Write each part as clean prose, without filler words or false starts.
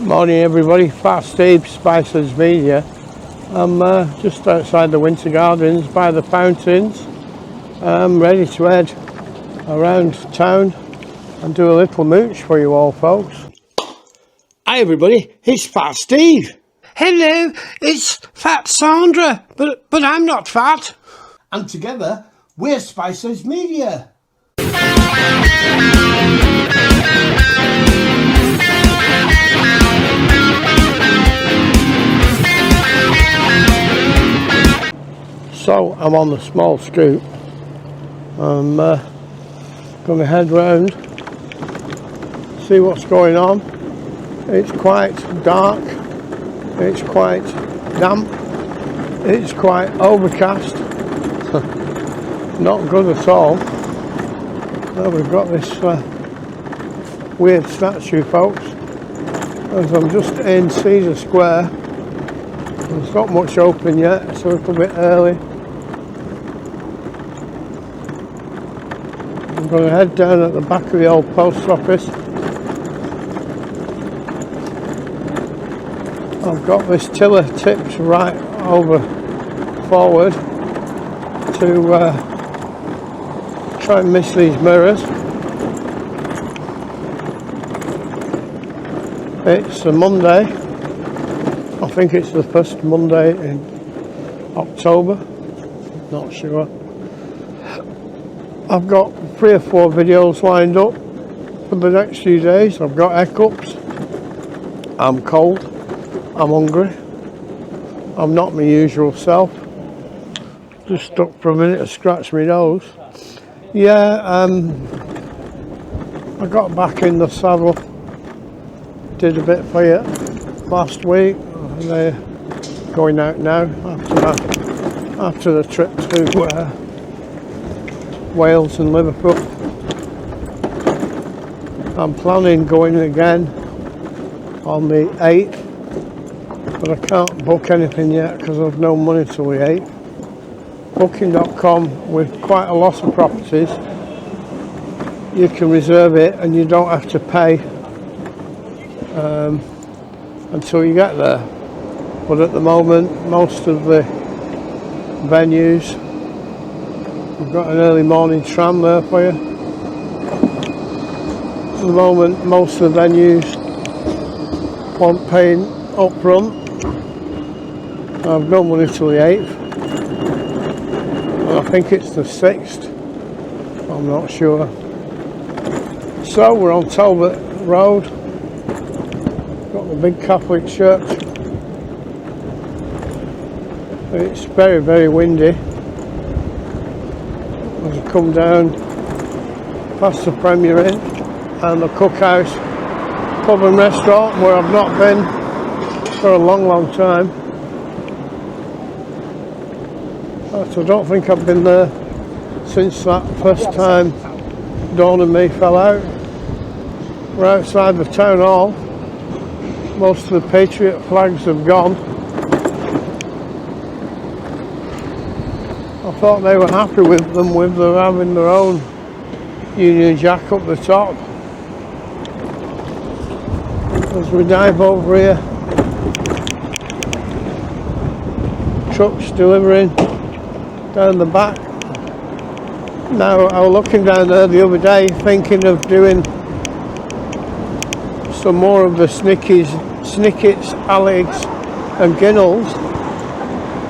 Morning everybody, Fat Steve, Spices Media. I'm just outside the Winter Gardens by the fountains. I'm ready to head around town and do a little mooch for you all folks. Hi everybody, it's Fat Steve. Hello, it's Fat Sandra, but I'm not fat. And together we're Spices Media. So I'm on the small scoot. I'm going to head round, see what's going on. It's quite dark, it's quite damp, it's quite overcast. Not good at all. Now we've got this weird statue, folks. As I'm just in Caesar Square. It's not much open yet, it's a little bit early. I'm going to head down at the back of the old post office. I've got this tiller tipped right over forward to try and miss these mirrors. It's a Monday. I think it's the first Monday in October. Not sure. I've got 3 or 4 videos lined up for the next few days. I've got hiccups. I'm cold. I'm hungry. I'm not my usual self. Just stuck for a minute to scratch my nose. Yeah, I got back in the saddle. Did a bit for you last week. And they're going out now after the trip to Wales and Liverpool. I'm planning going again on the 8th, but I can't book anything yet because I've no money till the 8th. Booking.com, with quite a lot of properties, you can reserve it and you don't have to pay until you get there. But at the moment, most of the venues, we've got an early morning tram there for you. At the moment, most of the venues want paying up front. I've no money till the 8th. And I think it's the 6th. I'm not sure. So we're on Talbot Road. Got the big Catholic church. It's very, very windy. As I come down past the Premier Inn and the Cookhouse pub and restaurant, where I've not been for a long, long time. I don't think I've been there since that first time Dawn and me fell out. We're outside the town hall. Most of the Patriot flags have gone. I thought they were happy with them, with them having their own Union Jack up the top. As we dive over here, trucks delivering down the back. Now, I was looking down there the other day thinking of doing some more of the Snickets, Alex and Ginnells.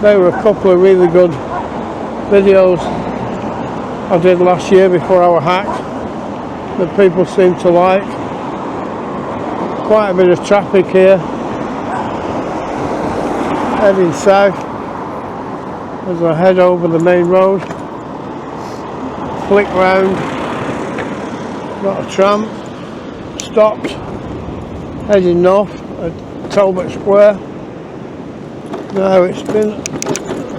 They were a couple of really good videos I did last year before I was hacked that people seem to like. Quite a bit of traffic here, heading south as I head over the main road, flick round, got a tram, stopped, heading north at Talbot Square. Now it's been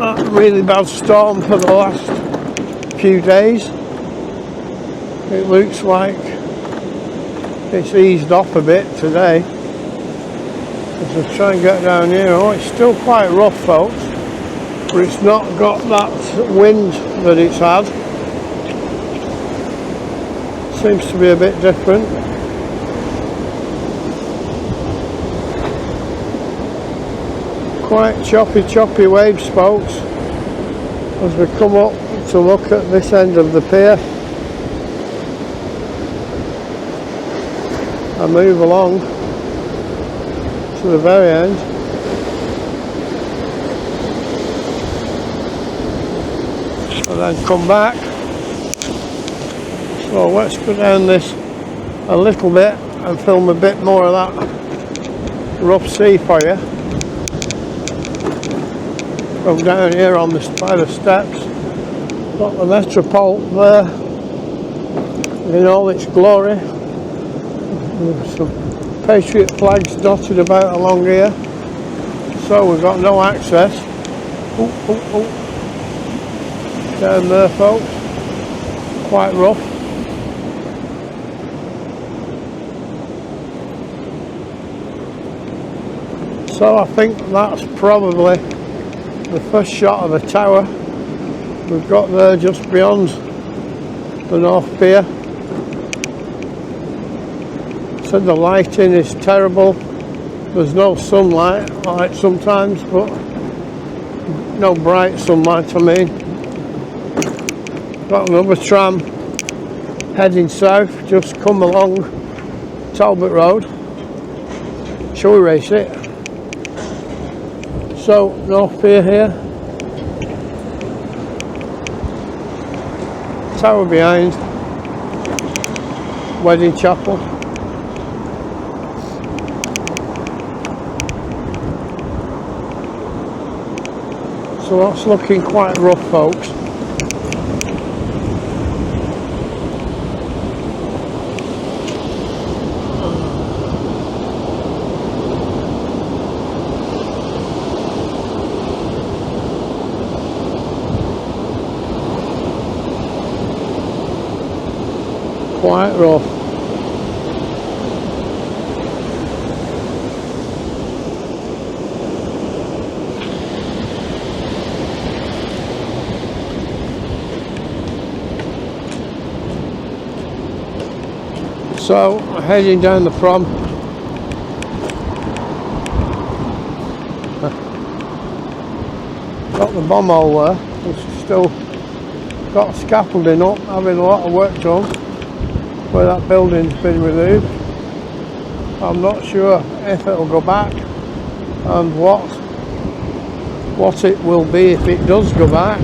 a really bad storm for the last few days. It looks like it's eased off a bit today. As I try and get down here, oh, it's still quite rough, folks, but it's not got that wind that it's had. Seems to be a bit different. quite choppy waves, folks, as we come up to look at this end of the pier. I move along to the very end. And then come back. So let's go down this a little bit and film a bit more of that rough sea for you. Go down here on the spider steps. Got the Metropole there in all its glory. There's some Patriot flags dotted about along here. So we've got no access. Down there, folks. Quite rough. So I think that's probably the first shot of the tower we've got there just beyond the North Pier. So the lighting is terrible. There's no sunlight, like sometimes, but no bright sunlight, I mean. Got another tram heading south, just come along Talbot Road. Shall we race it? So, North Pier here. Tower behind. Wedding chapel. So that's looking quite rough, folks. Quite rough. So heading down the prom. Got the bomb hole there, which is still got scaffolding up, having a lot of work done. Where that building's been removed. I'm not sure if it'll go back and what it will be if it does go back.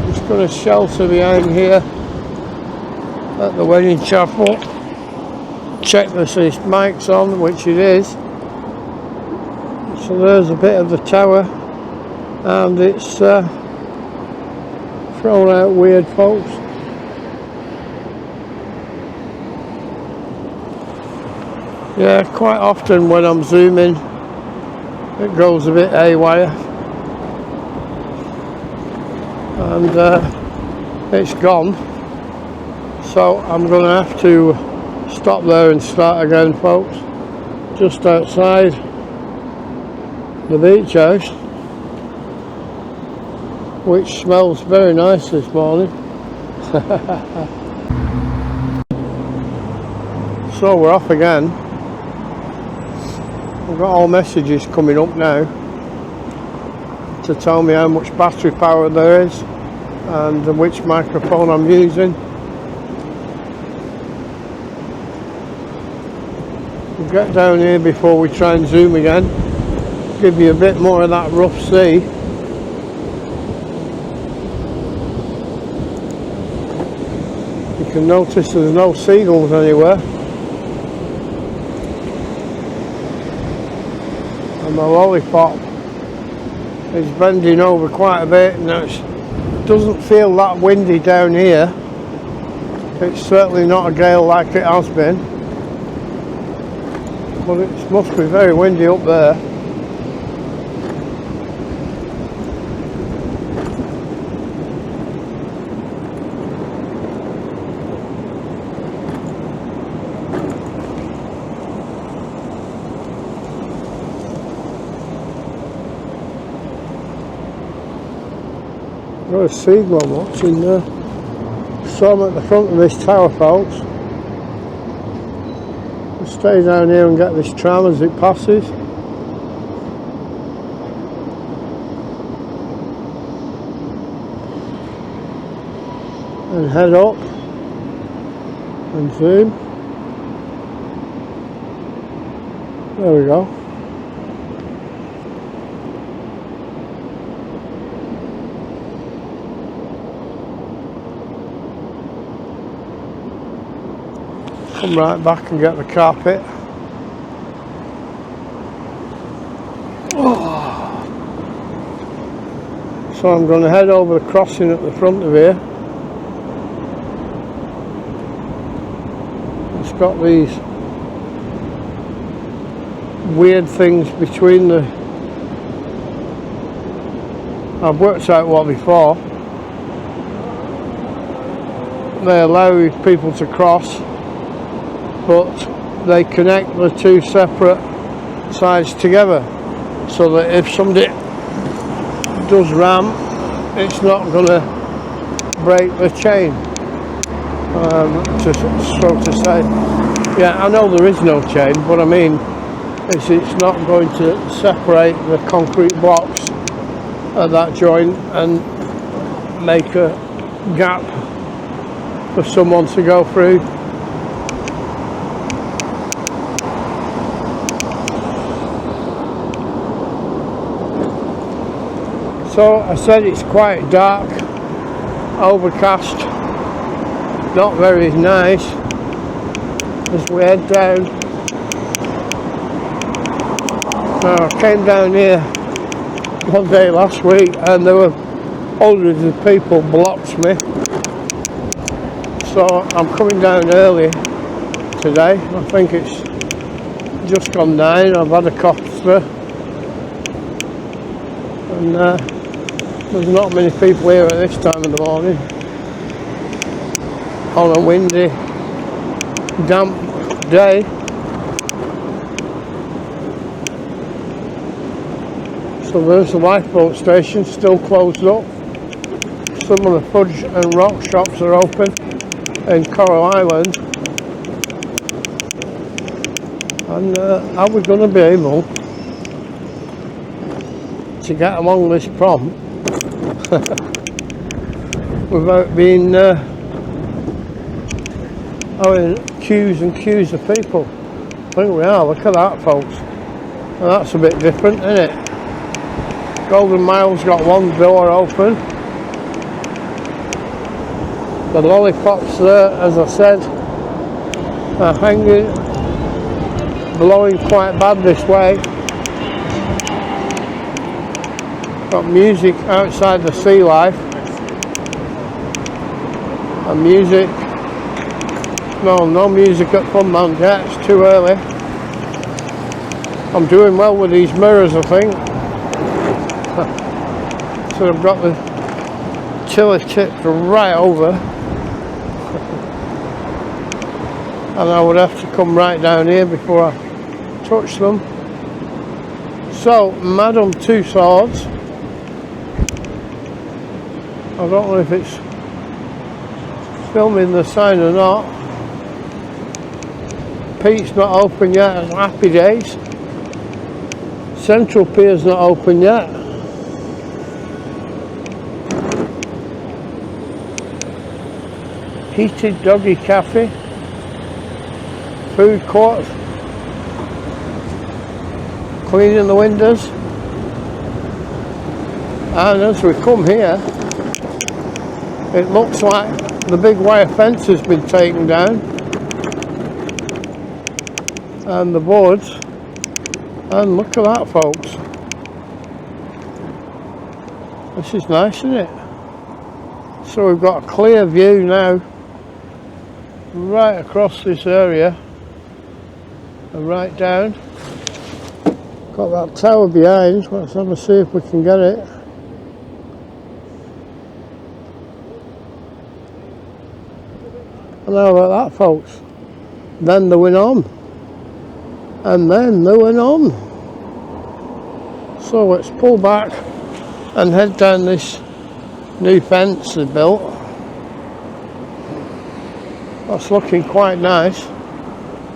Just going to shelter behind here at the wedding chapel. Check this mic's on, which it is. So there's a bit of the tower, and it's thrown out weird, folks. Yeah, quite often when I'm zooming it goes a bit haywire, and it's gone, so I'm going to have to stop there and start again, folks, just outside the beach house, which smells very nice this morning. So we're off again. I've got all messages coming up now to tell me how much battery power there is and which microphone I'm using. We'll get down here before we try and zoom again, give you a bit more of that rough sea. You can notice there's no seagulls anywhere. And my lollipop is bending over quite a bit now. It doesn't feel that windy down here. It's certainly not a gale like it has been, but it must be very windy up there. Got a seagull I'm watching there. So I'm at the front of this tower, folks. I'll stay down here and get this tram as it passes. and head up and zoom. There we go. Come right back and get the carpet. So I'm going to head over the crossing at the front of here. It's got these weird things between the... I've worked out what before. They allow people to cross, but they connect the two separate sides together, so that if somebody does ram, it's not going to break the chain, so to say. Yeah, I know there is no chain, but I mean it's not going to separate the concrete blocks at that joint and make a gap for someone to go through. So I said it's quite dark, overcast, not very nice as we head down. Now I came down here one day last week and there were hundreds of people blocked me. So I'm coming down early today. I think it's just gone 9. I've had a coffee and there's not many people here at this time of the morning on a windy, damp day. So there's the lifeboat station, still closed up. Some of the fudge and rock shops are open in Coral Island. And are we going to be able to get along this prom without being having queues and queues of people? I think we are. Look at that, folks. Well, that's a bit different, isn't it? Golden Mile's got one door open. The lollipops there, as I said, are hanging, blowing quite bad this way. Got music outside the Sea Life. And music, no music at Funland yet, it's too early. I'm doing well with these mirrors, I think. So I've got the tiller tipped right over. And I would have to come right down here before I touch them. So, Madame Two Swords. I don't know if it's filming the sign or not. Pete's not open yet, Happy Days. Central Pier's not open yet. Heated Doggy Cafe. Food court. Cleaning the windows. And as we come here, it looks like the big wire fence has been taken down. And the boards. And look at that, folks. This is nice, isn't it? So we've got a clear view now right across this area and right down. Got that tower behind. Let's have a see if we can get it. And how about that, folks? Then they went on. And then they went on. So let's pull back and head down this new fence they built. That's looking quite nice.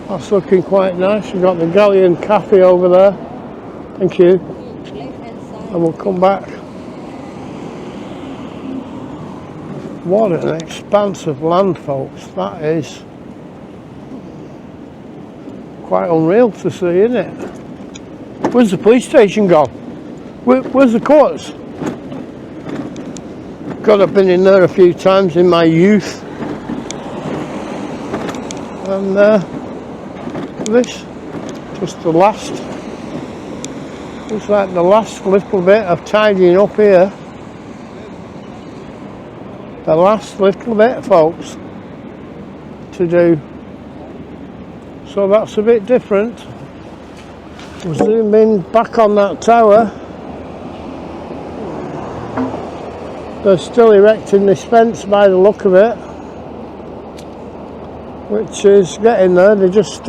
That's looking quite nice. We've got the Galleon Cafe over there. Thank you. And we'll come back What an expanse of land, folks. That is quite unreal to see, isn't it? Where's the police station gone? Where's the courts? God, I've been in there a few times in my youth. And this, just the last, it's like the last little bit of tidying up here. The last little bit, folks, to do. So that's a bit different. We'll zoom in back on that tower. They're still erecting this fence by the look of it, which is getting there. They're just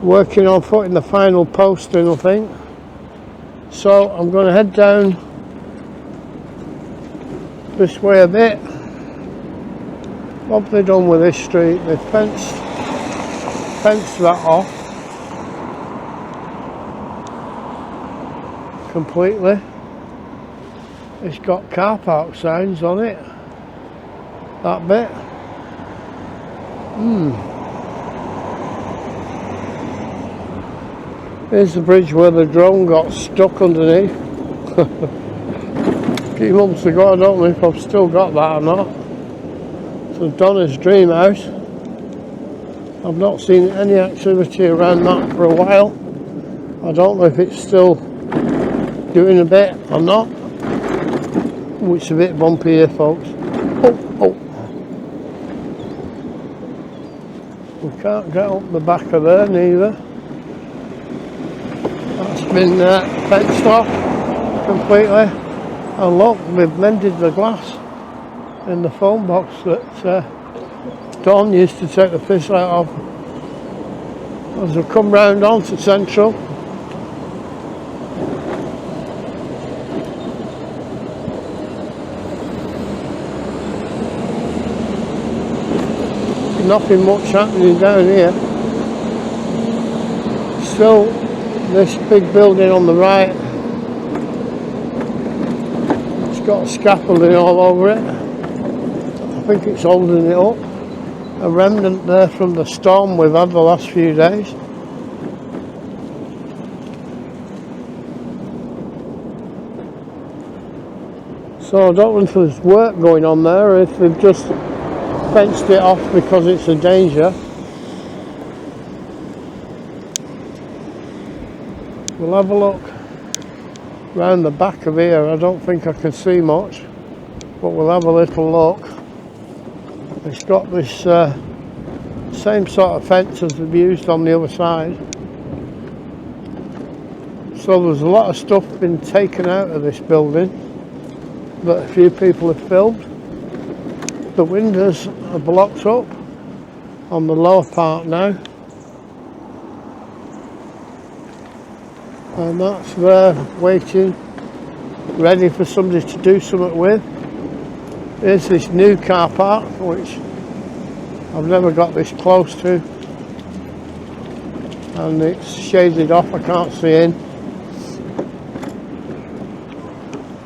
working on putting the final post in, I think. So I'm going to head down this way a bit. What have they done with this street? They've fenced that off completely. It's got car park signs on it, that bit. Here's the bridge where the drone got stuck underneath. A few months ago. I don't know if I've still got that or not. So Donna's dream house. I've not seen any activity around that for a while. I don't know if it's still doing a bit or not. Oh, it's a bit bumpy here, folks. Oh. We can't get up the back of there neither. That's been fenced off completely. And look, we've mended the glass in the phone box that Don used to take the piss out of as we come round onto Central. Nothing much happening down here. Still this big building on the right. It's got scaffolding all over it. I think it's holding it up. A remnant there from the storm we've had the last few days. So I don't know if there's work going on there or if they've just fenced it off because it's a danger. We'll have a look round the back of here. I don't think I can see much, but we'll have a little look. It's got this same sort of fence as they've used on the other side. So there's a lot of stuff been taken out of this building that a few people have filmed. The windows are blocked up on the lower part now. And that's there waiting, ready for somebody to do something with. Here's this new car park, which I've never got this close to. And it's shaded off, I can't see in.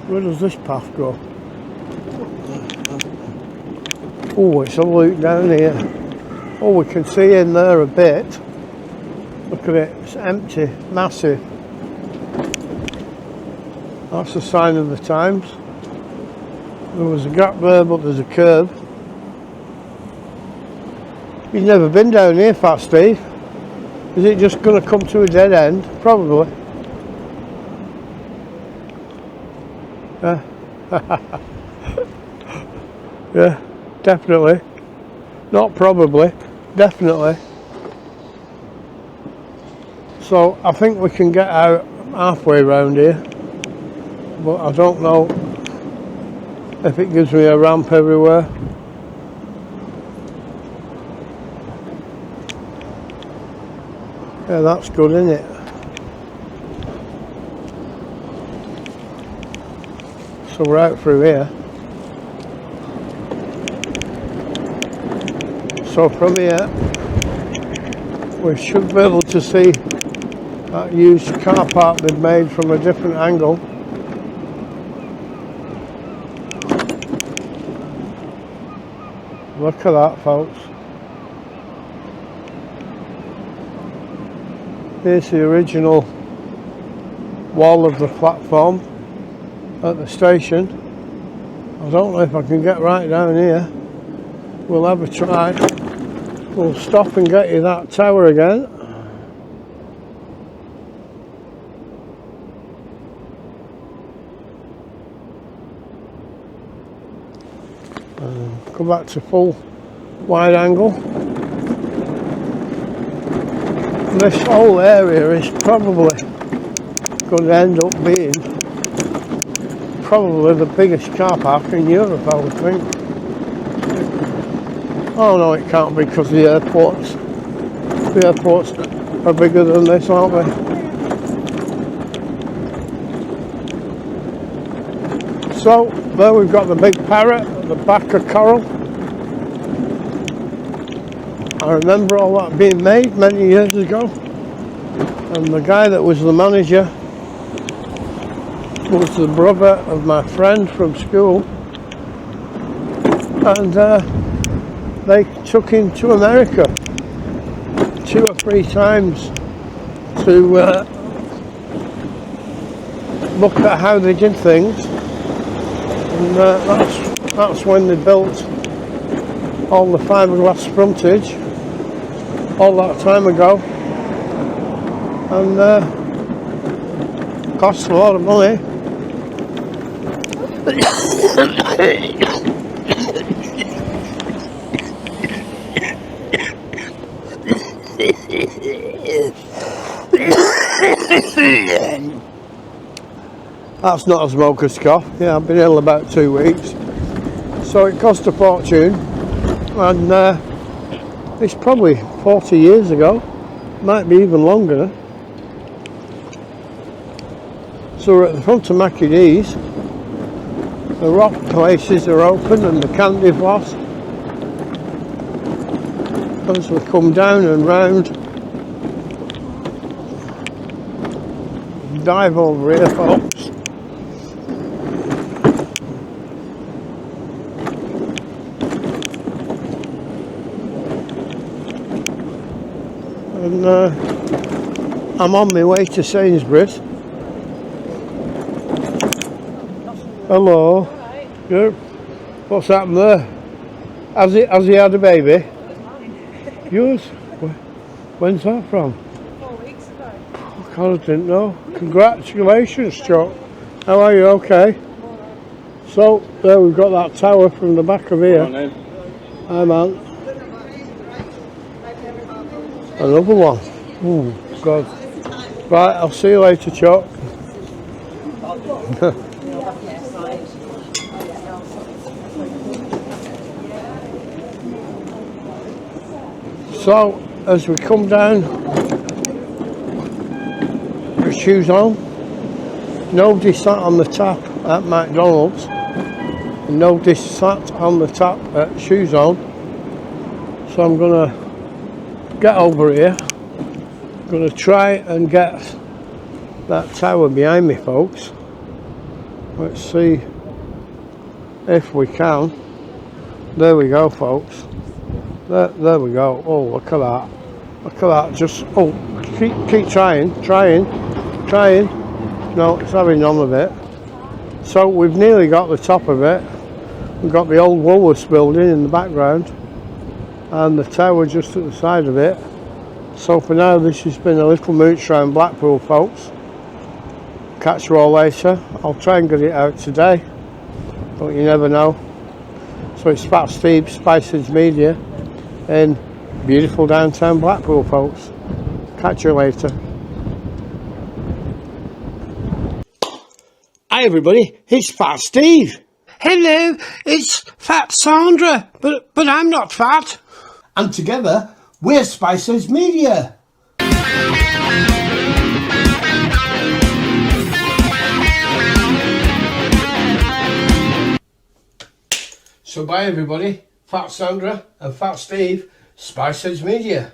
Where does this path go? Oh, it's a loop down here. Oh, we can see in there a bit. Look at it, it's empty, massive. That's a sign of the times. There was a gap there, but there's a curve. You've never been down here, Fat Steve. Is it just going to come to a dead end? Probably. Yeah. Yeah, definitely. Not probably, definitely. So I think we can get out halfway round here, but I don't know if it gives me a ramp everywhere. Yeah, that's good, isn't it? So we're out through here. So from here we should be able to see that used car park they've made from a different angle. Look at that, folks. Here's the original wall of the platform at the station. I don't know if I can get right down here. We'll have a try. We'll stop and get you that tower again. Come back to full wide angle. This whole area is probably going to end up being probably the biggest car park in Europe, I would think. Oh no, it can't be, because the airports are bigger than this, aren't they? So there we've got the big parrot at the back of Coral. I remember all that being made many years ago, and the guy that was the manager was the brother of my friend from school, and they took him to America 2 or 3 times to look at how they did things, and that's when they built all the fiberglass frontage all that time ago, and cost a lot of money. That's not a smoker's cough. Yeah, I've been ill about 2 weeks, so it cost a fortune, and it's probably 40 years ago, might be even longer. So we're at the front of Mackie D's. The rock places are open and the candy floss. As we come down and round, dive over here, folks. And I'm on my way to Sainsbury's. Hello. Right. Good. What's happened there? Has he had a baby? Yours? When's that from? 4 weeks ago. Oh, God, I didn't know. Congratulations, Chuck. How are you? Okay. So, there we've got that tower from the back of here. Hi, man. Another one. Oh, God. Right, I'll see you later, Chuck. So, as we come down, with shoes on, nobody sat on the tap at McDonald's, and nobody sat on the tap at shoes on. So I'm going to get over here. I'm going to try and get that tower behind me, folks. Let's see if we can. There we go, folks. There we go. Oh, look at that. Look at that. Just, oh, keep trying. No, it's having none of it. So we've nearly got the top of it. We've got the old Woolworths building in the background, and the tower just at the side of it. So for now, this has been a little mooch around Blackpool, folks. Catch you all later. I'll try and get it out today, but you never know. So it's Fat Steve, Spices Media, in beautiful downtown Blackpool, folks. Catch you later. Hi everybody, it's Fat Steve. Hello, it's Fat Sandra, but I'm not fat. And together, we're Spices Media. So bye everybody, Fat Sandra and Fat Steve, Spices Media.